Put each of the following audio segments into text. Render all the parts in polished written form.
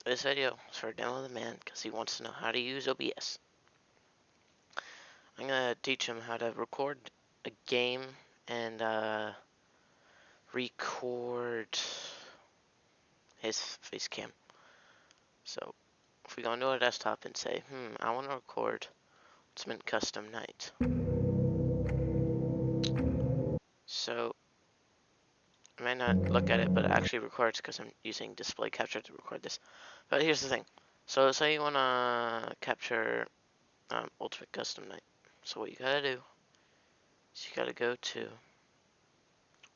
This video is for Demotheman because he wants to know how to use OBS. I'm gonna teach him how to record a game and record his face cam. So if we go into our desktop and say, I want to record Ultimate Custom Night. So I might not look at it, but it actually records because I'm using display capture to record this. But here's the thing. So say you want to capture Ultimate Custom Night. So what you gotta do is you gotta go to,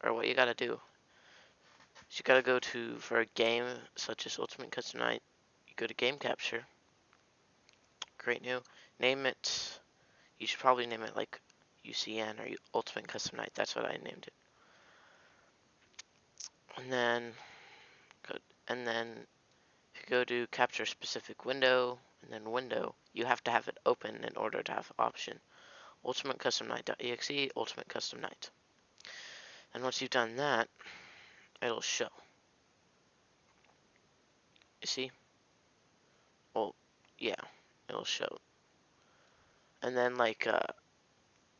or what you gotta do is you gotta go to, for a game such as Ultimate Custom Night, you go to Game Capture, create new, name it, you should probably name it like UCN or Ultimate Custom Night, that's what I named it. And then, if you go to Capture Specific Window, and then Window, you have to have it open in order to have option. Ultimate Custom Night.exe, Ultimate Custom Night. And once you've done that, it'll show. You see? Well, yeah, it'll show. And then like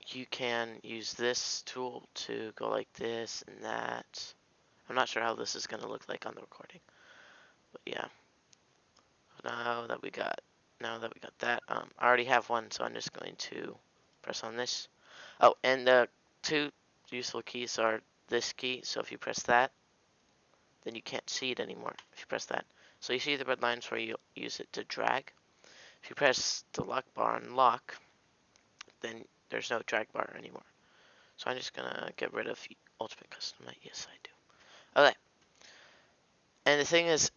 you can use this tool to go like this and that. I'm not sure how this is gonna look like on the recording, but yeah. Now that we got that, I already have one, so I'm just going to press on this. Oh, and the two useful keys are this key. So if you press that, then you can't see it anymore. If you press that, so you see the red lines where you use it to drag. If you press the lock bar and lock, then there's no drag bar anymore. So I'm just gonna get rid of Ultimate Custom Night. Yes, I do. Okay. And the thing is,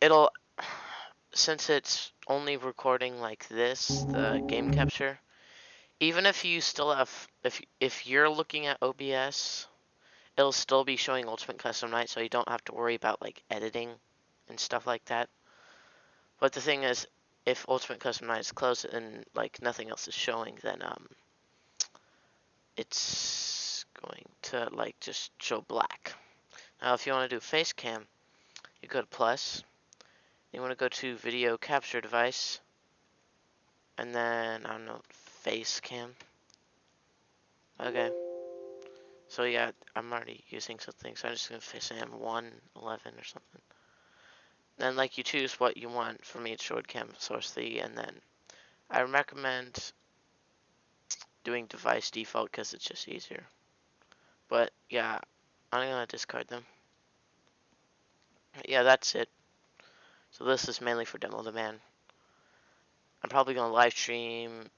since it's only recording like this, the game capture, even if you still have, if you're looking at OBS, it'll still be showing Ultimate Custom Night, so you don't have to worry about like editing and stuff like that. But the thing is, if Ultimate Custom Night is closed and like nothing else is showing, then it's going to like just show black. Now if you want to do face cam, you go to plus, you want to go to video capture device, and then I don't know, face cam. Okay, so yeah, I'm already using something, so I'm just gonna face cam 111 or something. Then like you choose what you want. For me it's short cam source 3, and then I recommend doing device default because it's just easier. But yeah, I'm gonna discard them. Yeah, that's it. So this is mainly for Demotheman. I'm probably gonna live stream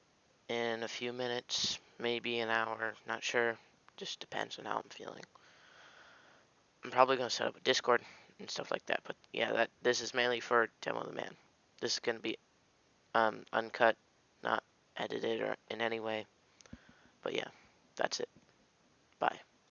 in a few minutes, maybe an hour, not sure. Just depends on how I'm feeling. I'm probably gonna set up a Discord and stuff like that. But yeah, this is mainly for Demotheman. This is gonna be uncut, not edited or in any way. But yeah, that's it. Bye.